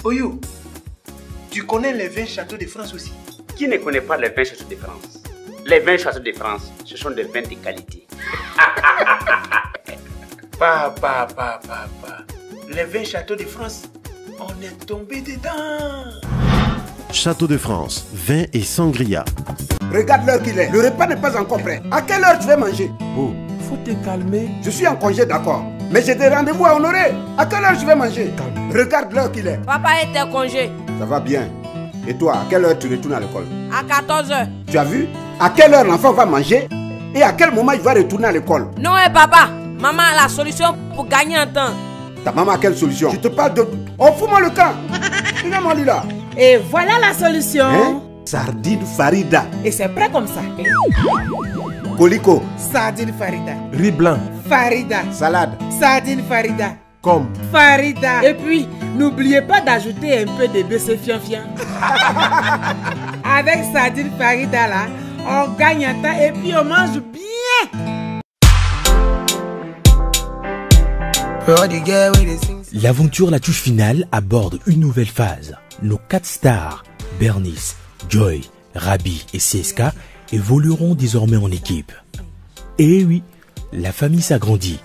Oyo, tu connais les 20 châteaux de France aussi? Qui ne connaît pas les 20 châteaux de France? Les 20 châteaux de France, ce sont des vins de qualité. Papa. Les 20 châteaux de France, on est tombé dedans. Château de France, vin et sangria. Regarde l'heure qu'il est. Le repas n'est pas encore prêt. À quelle heure tu vas manger? Oh, faut te calmer. Je suis en congé, d'accord. Mais j'ai des rendez-vous à honorer. À quelle heure je vais manger? Calme. Regarde l'heure qu'il est. Papa est en congé. Ça va bien. Et toi, à quelle heure tu retournes à l'école? À 14h. Tu as vu? À quelle heure l'enfant va manger? Et à quel moment il va retourner à l'école? Non, papa. Maman a la solution pour gagner un temps. Ta maman a quelle solution? Je te parle de... Oh, fous-moi le camp. Regarde-moi lui là. Et voilà la solution. Hein? Sardine Farida. Et c'est prêt comme ça. Colico. Sardine Farida. Riz blanc. Farida. Salade. Sardine Farida. Comme. Farida. Et puis, n'oubliez pas d'ajouter un peu de BC fian. Avec Sardine Farida là, on gagne un temps et puis on mange bien. L'aventure La Touche Finale aborde une nouvelle phase. Nos 4 stars, Bernice, Joy, Rabi et CSK, évolueront désormais en équipe. Et oui, la famille s'agrandit.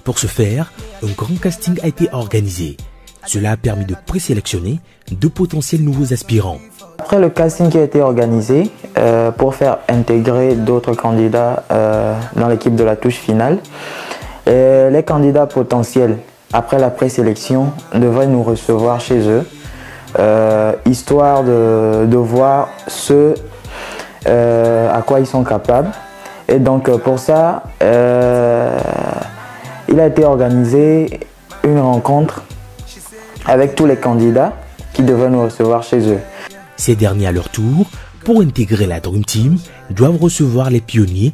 Pour ce faire, un grand casting a été organisé. Cela a permis de présélectionner de potentiels nouveaux aspirants. Après le casting qui a été organisé pour faire intégrer d'autres candidats dans l'équipe de La Touche Finale, les candidats potentiels, après la présélection, devraient nous recevoir chez eux, histoire de voir ce à quoi ils sont capables. Et donc pour ça, il a été organisé une rencontre avec tous les candidats qui devraient nous recevoir chez eux. Ces derniers, à leur tour, pour intégrer la Dream Team, doivent recevoir les pionniers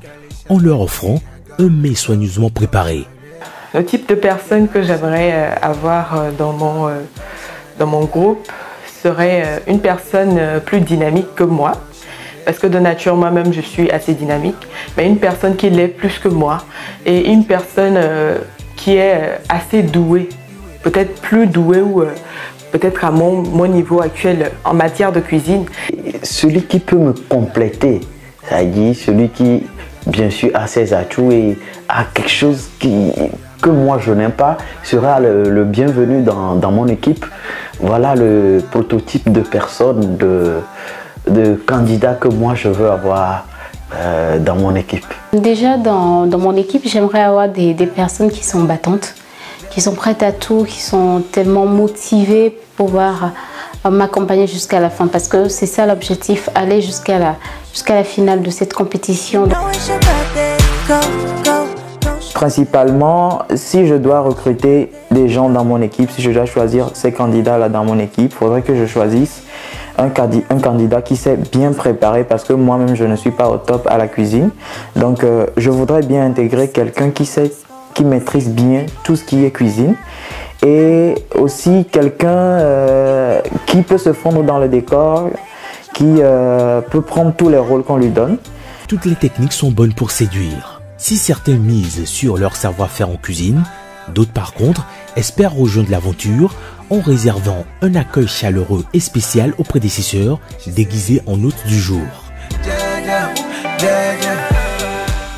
en leur offrant un mets soigneusement préparé. Le type de personne que j'aimerais avoir dans mon groupe serait une personne plus dynamique que moi. Parce que de nature, moi-même, je suis assez dynamique. Mais une personne qui l'est plus que moi. Et une personne qui est assez douée. Peut-être plus douée ou peut-être à mon niveau actuel en matière de cuisine. Celui qui peut me compléter, c'est-à-dire celui qui, bien sûr, a ses atouts et a quelque chose que moi je n'aime pas, sera le bienvenu dans mon équipe. Voilà le prototype de personne, de candidat que moi je veux avoir dans mon équipe. Déjà dans mon équipe, j'aimerais avoir des personnes qui sont battantes, qui sont prêtes à tout, qui sont tellement motivées pour pouvoir m'accompagner jusqu'à la fin, parce que c'est ça l'objectif, aller jusqu'à la finale de cette compétition. Principalement, si je dois recruter des gens dans mon équipe, si je dois choisir ces candidats-là dans mon équipe, il faudrait que je choisisse un candidat qui s'est bien préparé, parce que moi-même je ne suis pas au top à la cuisine. Donc je voudrais bien intégrer quelqu'un qui maîtrise bien tout ce qui est cuisine, et aussi quelqu'un qui peut se fondre dans le décor, qui peut prendre tous les rôles qu'on lui donne. Toutes les techniques sont bonnes pour séduire. Si certains misent sur leur savoir-faire en cuisine, d'autres par contre espèrent rejoindre l'aventure en réservant un accueil chaleureux et spécial aux prédécesseurs déguisés en hôtes du jour.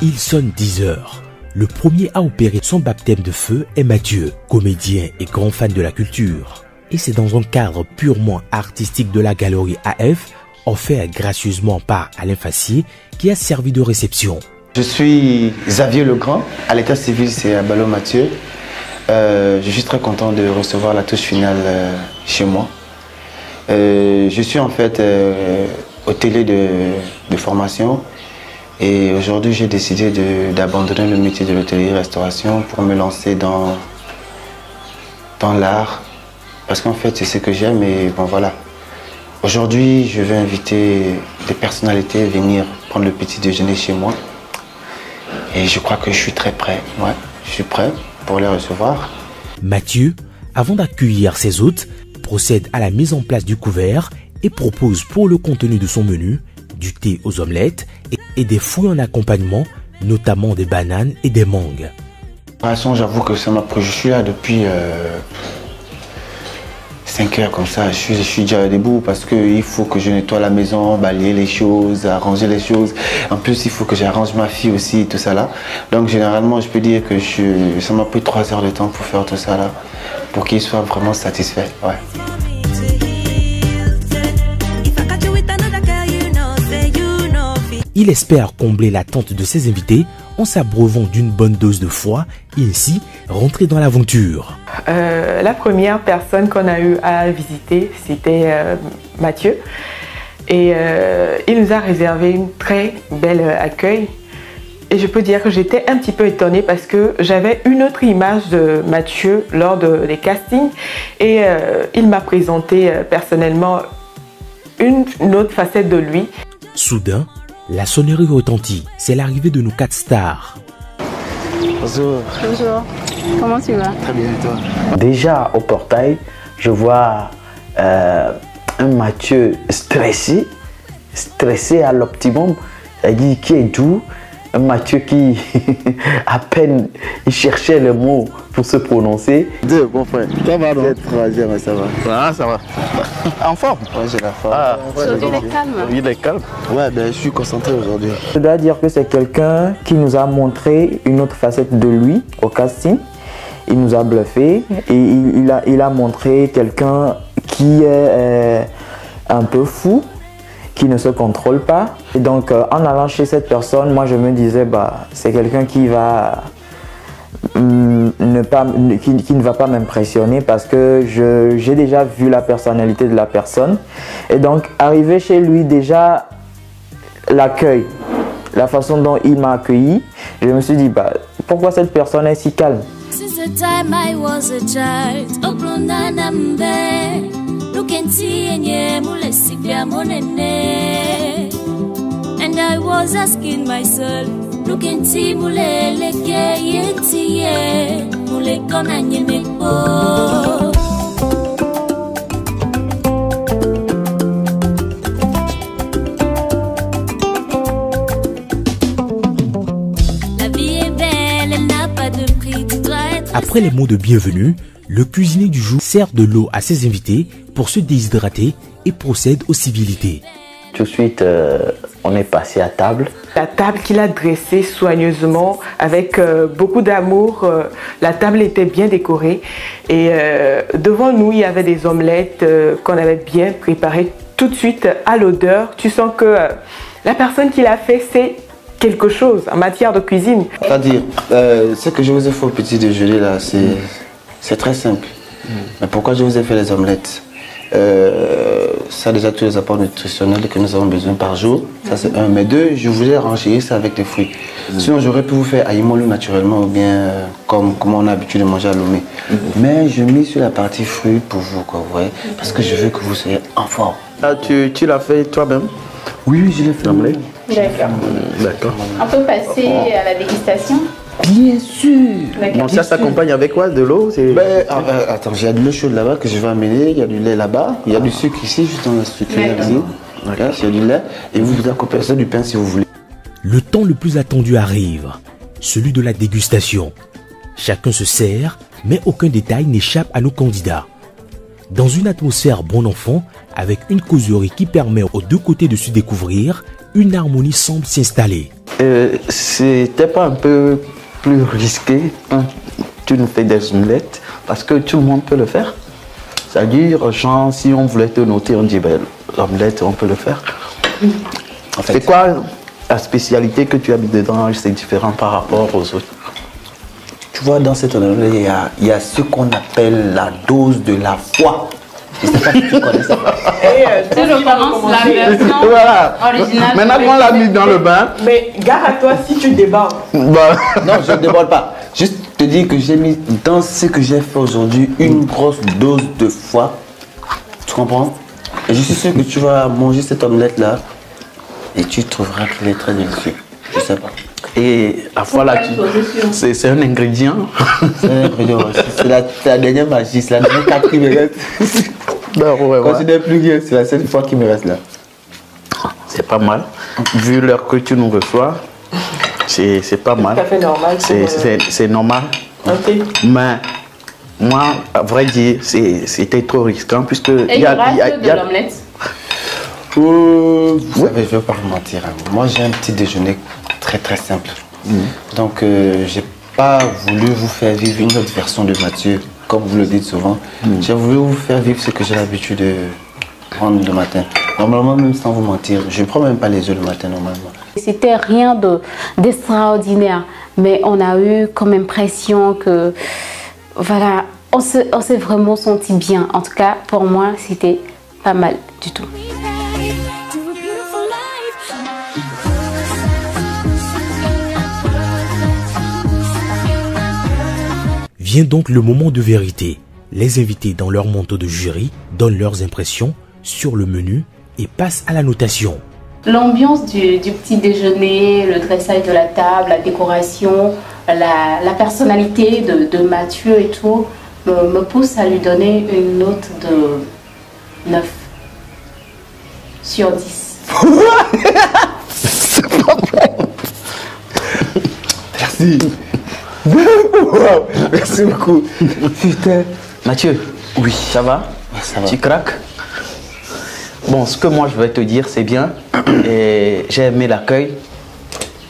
Il sonne 10 heures. Le premier à opérer son baptême de feu est Mathieu, comédien et grand fan de la culture. Et c'est dans un cadre purement artistique de la galerie AF, offert gracieusement par Alain Fassier, qui a servi de réception. Je suis Xavier Legrand, à l'état civil c'est Abalo Mathieu. Je suis très content de recevoir La Touche Finale chez moi. Je suis en fait hôtelier de formation, et aujourd'hui j'ai décidé d'abandonner le métier de l'hôtellerie-restauration pour me lancer dans l'art, parce qu'en fait c'est ce que j'aime. Et bon voilà, aujourd'hui je vais inviter des personnalités à venir prendre le petit déjeuner chez moi. Et je crois que je suis très prêt, ouais, je suis prêt pour les recevoir. Mathieu, avant d'accueillir ses hôtes, procède à la mise en place du couvert et propose pour le contenu de son menu du thé aux omelettes et des fruits en accompagnement, notamment des bananes et des mangues. De toute façon, j'avoue que ça m'a pris, je suis là depuis 5 heures comme ça, je suis déjà debout parce qu'il faut que je nettoie la maison, balayer les choses, arranger les choses. En plus, il faut que j'arrange ma fille aussi, tout ça là. Donc généralement, je peux dire que ça m'a pris 3 heures de temps pour faire tout ça là, pour qu'il soit vraiment satisfait. Ouais. Il espère combler l'attente de ses invités en s'abreuvant d'une bonne dose de foi et ainsi rentrer dans l'aventure. La première personne qu'on a eu à visiter, c'était Mathieu. Et il nous a réservé une très belle accueil. Et je peux dire que j'étais un petit peu étonnée parce que j'avais une autre image de Mathieu lors des castings. Et il m'a présenté personnellement une autre facette de lui. Soudain, la sonnerie retentit. C'est l'arrivée de nos 4 stars. Bonjour. Bonjour. Comment tu vas? Très bien, et toi? Déjà au portail, je vois un Mathieu stressé à l'optimum. C'est-à-dire qui est doux. Un Mathieu qui, à peine, il cherchait le mot pour se prononcer. Deux, bon frère. Ça va, non? Troisième, ça va. Ah, ça va. En forme? Ouais, j'ai la forme. Ah, aujourd'hui, il est calme. Oui, il est calme. Ouais, ben, je suis concentré aujourd'hui. Je dois dire que c'est quelqu'un qui nous a montré une autre facette de lui au casting. Il nous a bluffé et il a montré quelqu'un qui est un peu fou, qui ne se contrôle pas. Et donc, en allant chez cette personne, moi, je me disais, bah, c'est quelqu'un qui va qui ne va pas m'impressionner parce que j'ai déjà vu la personnalité de la personne. Et donc, arrivé chez lui, déjà, l'accueil, la façon dont il m'a accueilli, je me suis dit, bah, pourquoi cette personne est si calme? Since the time I was a child, Oklunda Nambe, Lukenti enye mulesibia monene. And I was asking myself, Lukenti muleleke yetiye, mulekona nyemeko. Après les mots de bienvenue, le cuisinier du jour sert de l'eau à ses invités pour se déshydrater et procède aux civilités. Tout de suite, on est passé à table. La table qu'il a dressée soigneusement, avec beaucoup d'amour. La table était bien décorée. Et devant nous, il y avait des omelettes qu'on avait bien préparées. Tout de suite, à l'odeur, tu sens que la personne qui l'a fait, c'est quelque chose en matière de cuisine. C'est-à-dire, ce que je vous ai fait au petit déjeuner là, c'est très simple. Mais pourquoi je vous ai fait les omelettes? Ça a déjà tous les apports nutritionnels que nous avons besoin par jour. Ça c'est un. Mais deux, je voulais ranger ça avec des fruits. Sinon j'aurais pu vous faire aïmolo naturellement ou bien comme on a l'habitude de manger à Lomé. Mais je mets sur la partie fruits pour vous, quoi, vous voyez, parce que je veux que vous soyez en forme. Ah, tu l'as fait toi-même? Oui, je l'ai fait. D'accord. On peut passer à la dégustation? Bien sûr. Bon, ça s'accompagne avec quoi? De l'eau? Attends, j'ai de l'eau chaude là-bas que je vais amener, il y a du lait là-bas, il y a du sucre ici, juste dans la sucrerie ici. Il y a du lait et vous accompagnez ça du pain si vous voulez. Le temps le plus attendu arrive, celui de la dégustation. Chacun se sert, mais aucun détail n'échappe à nos candidats. Dans une atmosphère bon enfant, avec une causerie qui permet aux deux côtés de se découvrir, une harmonie semble s'installer. C'était pas un peu plus risqué quand tu nous fais des omelettes, parce que tout le monde peut le faire? C'est-à-dire, genre, si on voulait te noter, on dit, ben, l'omelette, on peut le faire. En fait, c'est quoi la spécialité que tu as mis dedans? C'est différent par rapport aux autres. Tu vois, dans cette omelette, il y a ce qu'on appelle la dose de la foi. Je ne sais pas si tu connais ça. Tu recommences la version voilà. originale. Maintenant qu'on l'a mis dans le bain. Mais gare à toi si tu débordes. Bah. Non, je ne déborde pas. Juste te dire que j'ai mis dans ce que j'ai fait aujourd'hui une grosse dose de foi. Tu comprends? Et je suis sûr que tu vas manger cette omelette là et tu trouveras qu'elle est très délicieuse. Je sais pas. Et la foi là, c'est un ingrédient. C'est un ingrédient. C'est la dernière magie, c'est la dernière carte qui me reste. Considère plus que c'est la seule fois qui me reste là. C'est pas mal. Vu l'heure que tu nous reçois, c'est pas mal. C'est tout à fait normal. C'est normal. Okay. Mais moi, à vrai dire, c'était trop risquant puisque... Et il y aura de l'omelette? Vous savez, je ne vais pas vous mentir. Moi, j'ai un petit déjeuner très très simple. Donc, j'ai pas voulu vous faire vivre une autre version de Mathieu, comme vous le dites souvent. J'ai voulu vous faire vivre ce que j'ai l'habitude de prendre le matin. Normalement, même sans vous mentir, je ne prends même pas les œufs le matin normalement. C'était rien d'extraordinaire, mais on a eu comme impression que, voilà, on s'est vraiment senti bien. En tout cas, pour moi, c'était pas mal du tout. Vient donc le moment de vérité. Les invités dans leur manteau de jury donnent leurs impressions sur le menu et passent à la notation. L'ambiance du petit déjeuner, le dressage de la table, la décoration, la personnalité de Mathieu et tout me pousse à lui donner une note de 9 sur 10. C'est pas vrai. Merci. Merci beaucoup. Putain. Mathieu, oui, ça va? Ça va. Tu craques? Bon, ce que moi je vais te dire, c'est bien. J'ai aimé l'accueil.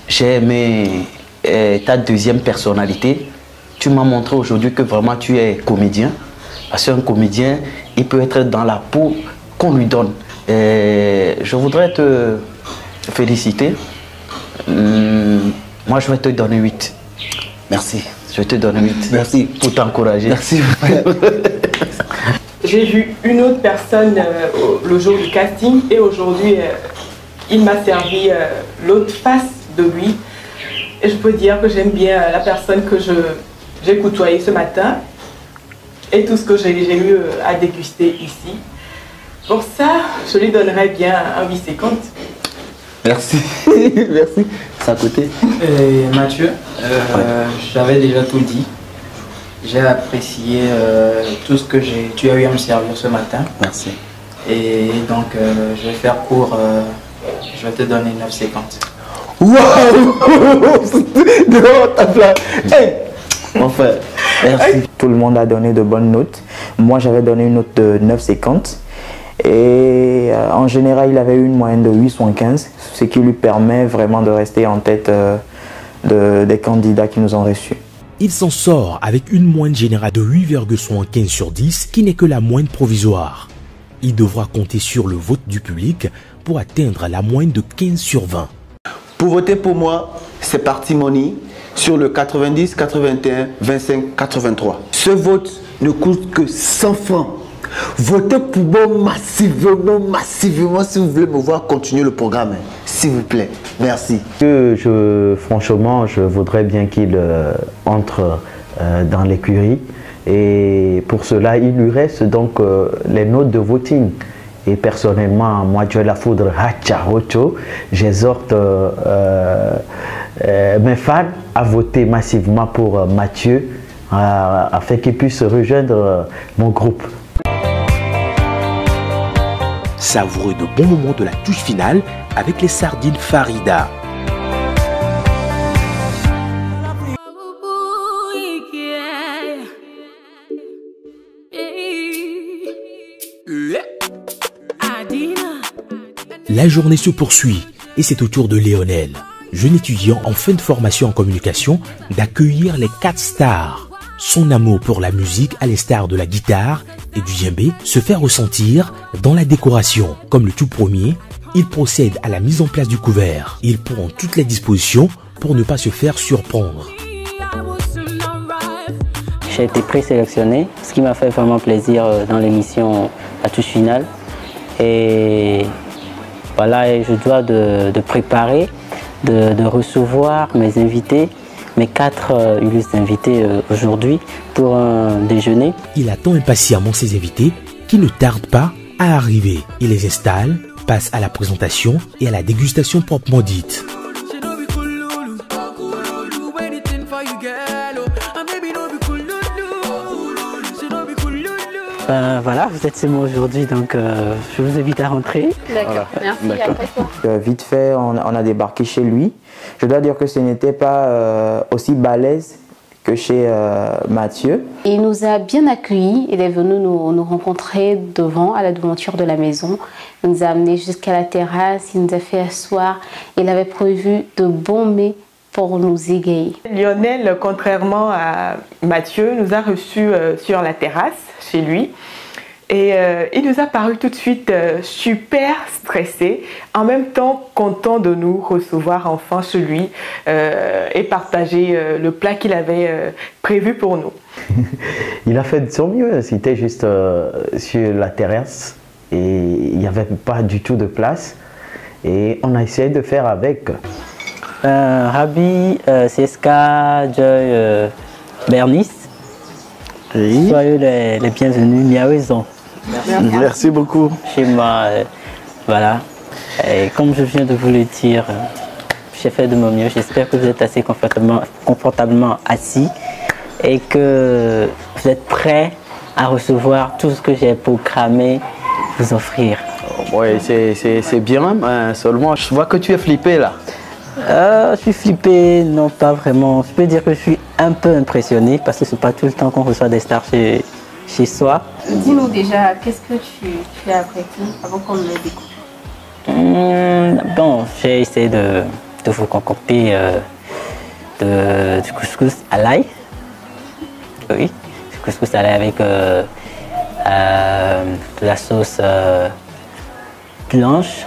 J'ai aimé ta deuxième personnalité. Tu m'as montré aujourd'hui que vraiment tu es comédien. Parce qu'un comédien, il peut être dans la peau qu'on lui donne. Je voudrais te féliciter. Moi, je vais te donner 8. Merci. Je vais te donner 8. Merci. Pour t'encourager. Merci. J'ai vu une autre personne le jour du casting et aujourd'hui, il m'a servi l'autre face de lui. Et je peux dire que j'aime bien la personne que j'ai côtoyée ce matin et tout ce que j'ai eu à déguster ici. Pour ça, je lui donnerais bien un 8,50. Merci. Merci. C'est à côté. Mathieu, j'avais déjà tout dit. J'ai apprécié tout ce que tu as eu à me servir ce matin. Merci. Et donc, je vais faire court. Je vais te donner 9,50. Waouh! Devant ta place. Hey! Enfin, merci. Tout le monde a donné de bonnes notes. Moi, j'avais donné une note de 9,50. Et en général, il avait eu une moyenne de 8,75, ce qui lui permet vraiment de rester en tête des candidats qui nous ont reçus. Il s'en sort avec une moyenne générale de 8,75 sur 10, qui n'est que la moyenne provisoire. Il devra compter sur le vote du public pour atteindre la moyenne de 15 sur 20. Pour voter pour moi, c'est parti money sur le 90, 81, 25, 83. Ce vote ne coûte que 100 francs. Votez pour moi massivement si vous voulez me voir continuer le programme. S'il vous plaît. Merci. Franchement, je voudrais bien qu'il entre dans l'écurie. Et pour cela, il lui reste donc les notes de voting. Et personnellement, moi, Joy La Foudre Hacharocho, j'exhorte mes fans à voter massivement pour Mathieu afin qu'il puisse rejoindre mon groupe. Savoureux de bons moments de la touche finale avec les sardines Farida. La journée se poursuit et c'est au tour de Léonel, jeune étudiant en fin de formation en communication, d'accueillir les 4 stars. Son amour pour la musique, à l'instar de la guitare et du djembé, se fait ressentir dans la décoration. Comme le tout premier, il procède à la mise en place du couvert. Il prend toutes les dispositions pour ne pas se faire surprendre. J'ai été présélectionné, ce qui m'a fait vraiment plaisir dans l'émission La Touche Finale. Et voilà, et je dois de préparer, de recevoir mes invités, mes 4 illustres invités aujourd'hui pour un déjeuner. Il attend impatiemment ses invités qui ne tardent pas à arriver. Il les installe, passe à la présentation et à la dégustation proprement dite. Voilà, vous êtes chez moi aujourd'hui, donc je vous invite à rentrer. D'accord, voilà. Merci. Après toi. Vite fait, on a débarqué chez lui. Je dois dire que ce n'était pas aussi balèze que chez Mathieu. Il nous a bien accueillis, il est venu nous rencontrer devant, à la devanture de la maison. Il nous a amenés jusqu'à la terrasse, il nous a fait asseoir. Il avait prévu de bons mets pour nous égayer. Lionel, contrairement à Mathieu, nous a reçus sur la terrasse, chez lui. Et il nous a paru tout de suite super stressé, en même temps content de nous recevoir enfin chez lui et partager le plat qu'il avait prévu pour nous. Il a fait de son mieux, c'était juste sur la terrasse et il n'y avait pas du tout de place et on a essayé de faire avec. Rabi, CSK, Joy, Bernice, oui. Soyez les bienvenus, miaouison. Merci beaucoup. Chez moi, voilà. Et comme je viens de vous le dire, j'ai fait de mon mieux. J'espère que vous êtes assez confortablement assis et que vous êtes prêts à recevoir tout ce que j'ai programmé vous offrir. Oui, c'est bien, seulement je vois que tu es flippé là. Je suis flippé, non pas vraiment. Je peux dire que je suis un peu impressionné parce que c'est pas tout le temps qu'on reçoit des stars chez soi. Dis-nous déjà, qu'est-ce que tu as appris avant qu'on le découvre? Bon, j'ai essayé de vous concocter du couscous à l'ail. Oui, du couscous à l'ail avec de la sauce blanche,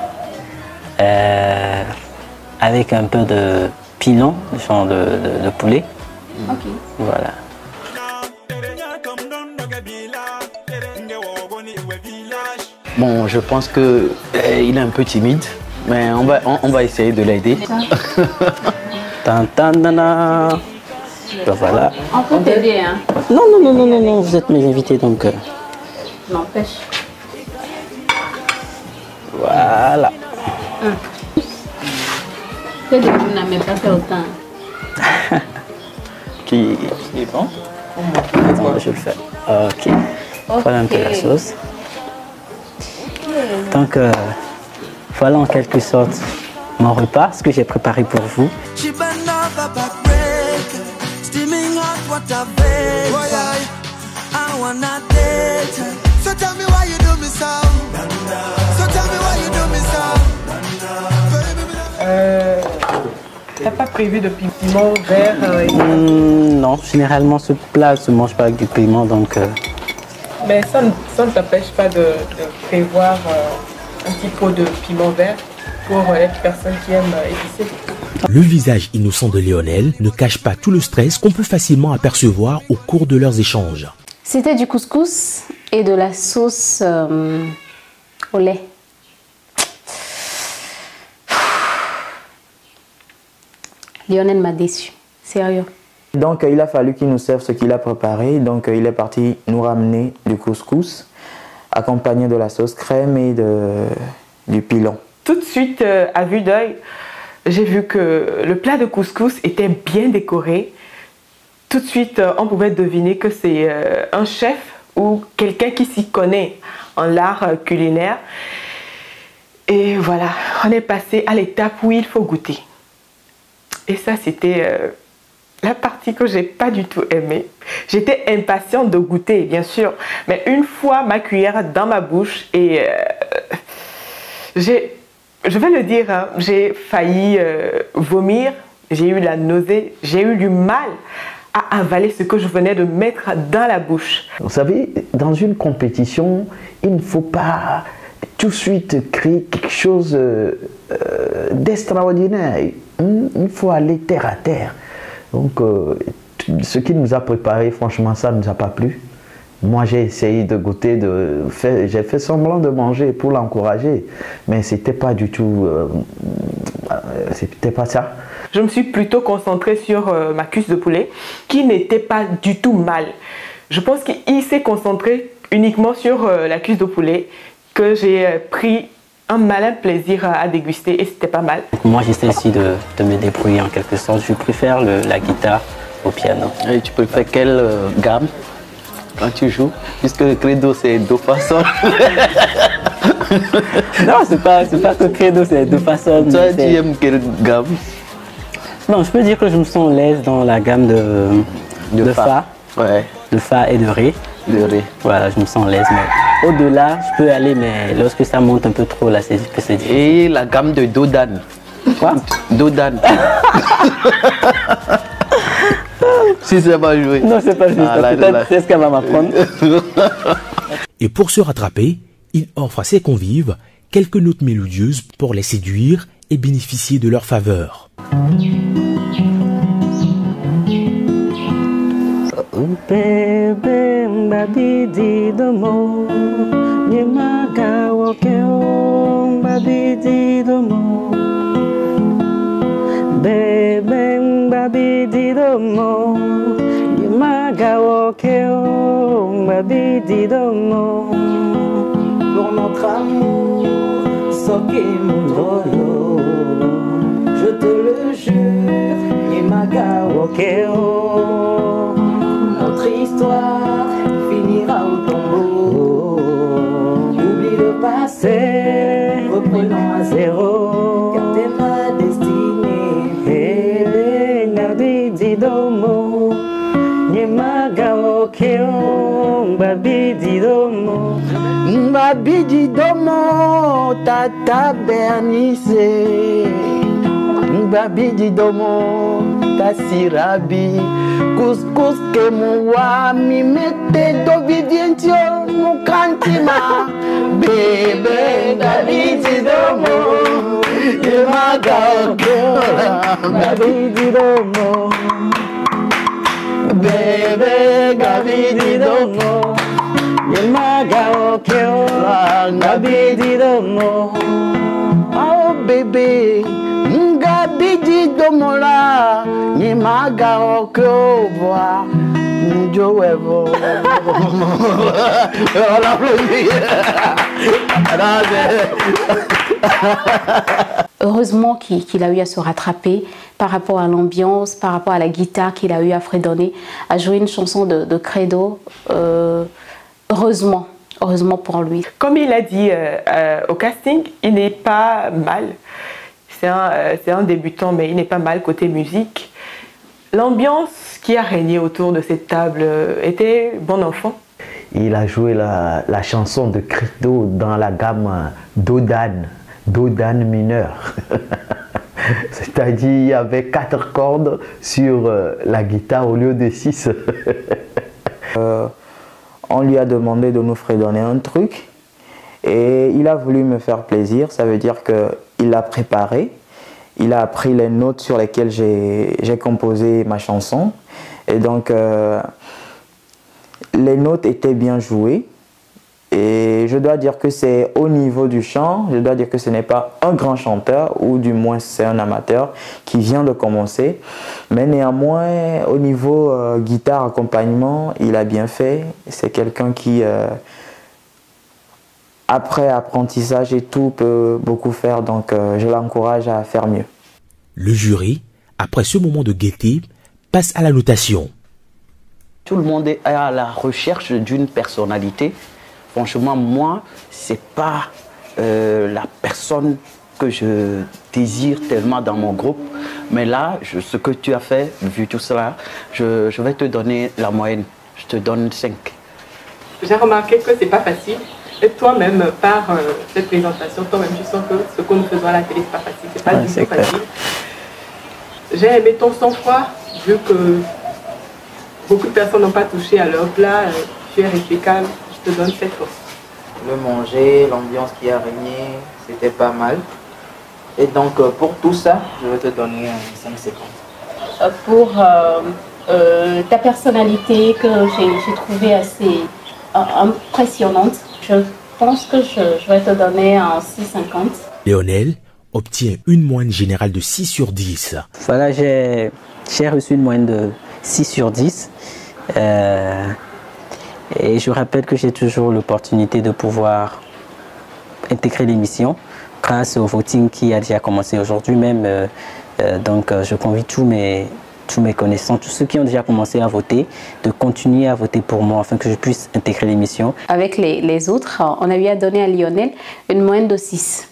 avec un peu de pilon, genre de poulet. Ok. Voilà. Bon, je pense que il est un peu timide, mais on va essayer de l'aider. Ben voilà. On peut t'aider, hein? Non, vous êtes mes invités donc. N'empêche. Voilà. Peut-être que vous n'avez pas fait autant. Qui est bon? Attends, je le fais. Ok. Voilà un peu la sauce. Donc voilà en quelque sorte mon repas, ce que j'ai préparé pour vous. T'as pas prévu de piment vert Non, généralement ce plat ne se mange pas avec du piment donc. Mais ça ne t'empêche pas de prévoir un petit pot de piment vert pour les personnes qui aiment épicé. Le visage innocent de Lionel ne cache pas tout le stress qu'on peut facilement apercevoir au cours de leurs échanges. C'était du couscous et de la sauce au lait. Lionel m'a déçu, sérieux. Donc il a fallu qu'il nous serve ce qu'il a préparé. Donc il est parti nous ramener du couscous accompagné de la sauce crème et du pilon. Tout de suite, à vue d'œil, j'ai vu que le plat de couscous était bien décoré. Tout de suite, on pouvait deviner que c'est un chef ou quelqu'un qui s'y connaît en l'art culinaire. Et voilà, on est passé à l'étape où il faut goûter. Et ça, c'était la partie que j'ai pas du tout aimée. J'étais impatiente de goûter, bien sûr. Mais une fois ma cuillère dans ma bouche et je vais le dire, hein, j'ai failli vomir, j'ai eu la nausée, j'ai eu du mal à avaler ce que je venais de mettre dans la bouche. Vous savez, dans une compétition, il ne faut pas tout de suite créer quelque chose d'extraordinaire. Il faut aller terre à terre. Donc, ce qu'il nous a préparé, franchement, ça ne nous a pas plu. Moi, j'ai essayé de goûter, j'ai fait semblant de manger pour l'encourager, mais c'était pas du tout, c'était pas ça. Je me suis plutôt concentrée sur ma cuisse de poulet, qui n'était pas du tout mal. Je pense qu'il s'est concentré uniquement sur la cuisse de poulet, que j'ai pris un malin plaisir à déguster et c'était pas mal. Moi, j'essaie aussi de me débrouiller en quelque sorte. Je préfère la guitare au piano. Et tu préfères quelle gamme quand tu joues? Puisque le credo c'est do fa sol. Non, c'est pas que credo c'est do fa sol. Toi, tu aimes quelle gamme? Non, je peux dire que je me sens à l'aise dans la gamme de fa. Ouais. De fa et de ré. De ré. Voilà, je me sens à l'aise. Mais au-delà, je peux aller, mais lorsque ça monte un peu trop, là, c'est difficile. Et la gamme de do dan. Quoi? Do dan. Si c'est pas joué. Non, c'est pas juste. Peut-être c'est ce qu'elle va m'apprendre. Et pour se rattraper, il offre à ses convives quelques notes mélodieuses pour les séduire et bénéficier de leur faveur. Bébé mbabidi domo Nyemaga wakeo mbabidi domo Bébé mbabidi domo Nyemaga wakeo mbabidi domo Pour notre amour soki mundolo Je te le jure Nyemaga wakeo Notre histoire finira au tombeau. Oublie le passé, reprenons à zéro. Car t'es ma destinée. Bébé, nabidi domo. Nyemaga okeo, mbabidi domo. Mbabidi domo, tata Bernice. Mbabidi domo, tasirabi. Couscous que moi mi mette do vivientio mukantima bebe gabidi domo yemaga gabidi domo bebe gabidi domo yemaga gabidi domo oh bébé Ngabidi domola ni maga oko boa njo wevo. Heureusement qu'il a eu à se rattraper par rapport à l'ambiance, par rapport à la guitare qu'il a eu à fredonner, à jouer une chanson de credo. Heureusement pour lui. Comme il a dit au casting, il n'est pas mal. C'est un débutant, mais il n'est pas mal côté musique. L'ambiance qui a régné autour de cette table était bon enfant. Il a joué la chanson de credo dans la gamme do-dan mineur. C'est-à-dire il y avait 4 cordes sur la guitare au lieu de 6. On lui a demandé de nous fredonner un truc et il a voulu me faire plaisir. Ça veut dire qu'il l'a préparé, il a appris les notes sur lesquelles j'ai composé ma chanson et donc les notes étaient bien jouées et je dois dire que c'est au niveau du chant, je dois dire que ce n'est pas un grand chanteur ou du moins c'est un amateur qui vient de commencer, mais néanmoins au niveau guitare accompagnement il a bien fait. C'est quelqu'un qui après apprentissage et tout peut beaucoup faire, donc je l'encourage à faire mieux. Le jury, après ce moment de gaieté, passe à la notation. Tout le monde est à la recherche d'une personnalité. Franchement, moi, c'est pas la personne que je désire tellement dans mon groupe. Mais là, ce que tu as fait, vu tout cela, je vais te donner la moyenne. Je te donne 5. J'ai remarqué que c'est pas facile. Et toi-même, par cette présentation, toi-même, tu sens que ce que nous faisons à la télé, c'est pas facile. C'est pas du tout facile. J'ai aimé ton sang-froid, vu que beaucoup de personnes n'ont pas touché à leur plat. Tu es resté calme. Je te donne 7 fois. Le manger, l'ambiance qui a régné, c'était pas mal. Et donc, pour tout ça, je vais te donner 5 secondes. Pour ta personnalité que j'ai trouvée assez impressionnante, je pense que je vais te donner un 6,50. Léonel obtient une moyenne générale de 6 sur 10. Voilà, j'ai reçu une moyenne de 6 sur 10. Et je rappelle que j'ai toujours l'opportunité de pouvoir intégrer l'émission grâce au voting qui a déjà commencé aujourd'hui même. Donc je convie tous mes connaissants, tous ceux qui ont déjà commencé à voter, de continuer à voter pour moi afin que je puisse intégrer l'émission. Avec les autres, on a eu à donner à Lionel une moyenne de 6.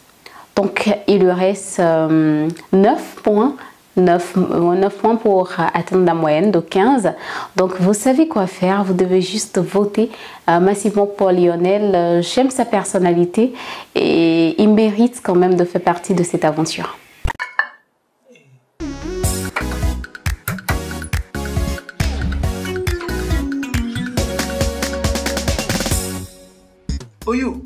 Donc il lui reste 9 points 9 points pour atteindre la moyenne de 15. Donc vous savez quoi faire, vous devez juste voter massivement pour Lionel. J'aime sa personnalité et il mérite quand même de faire partie de cette aventure. Oyo,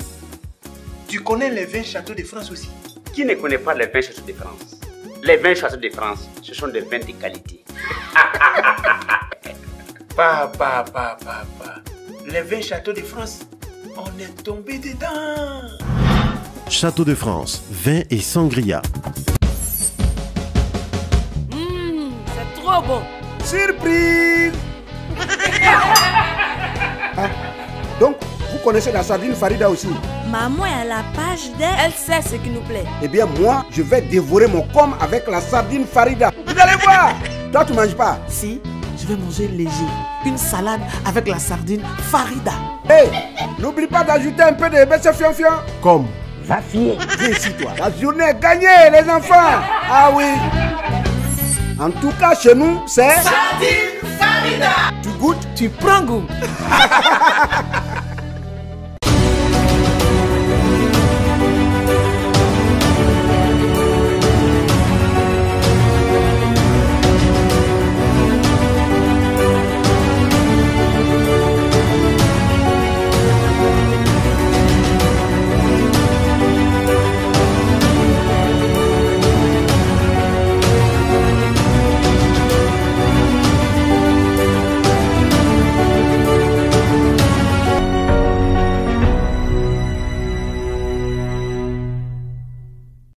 tu connais les 20 châteaux de France aussi? Qui ne connaît pas les 20 châteaux de France? Les 20 châteaux de France, ce sont des vins de qualité. Papa. Les 20 châteaux de France, on est tombé dedans. Château de France, vin et sangria. C'est trop bon. Surprise. Donc, vous connaissez la sardine Farida aussi? Maman est à la page d'elle. Elle sait ce qui nous plaît. Eh bien, moi, je vais dévorer mon com avec la sardine Farida. Vous allez voir. Toi, tu manges pas? Si, je vais manger léger. Une salade avec la sardine Farida. Hey, n'oublie pas d'ajouter un peu de bêche fion-fion. Comme va fier. Viens ici, toi. La journée est gagnée, les enfants. Ah oui. En tout cas, chez nous, c'est... Sardine Farida. Tu goûtes, tu prends goût.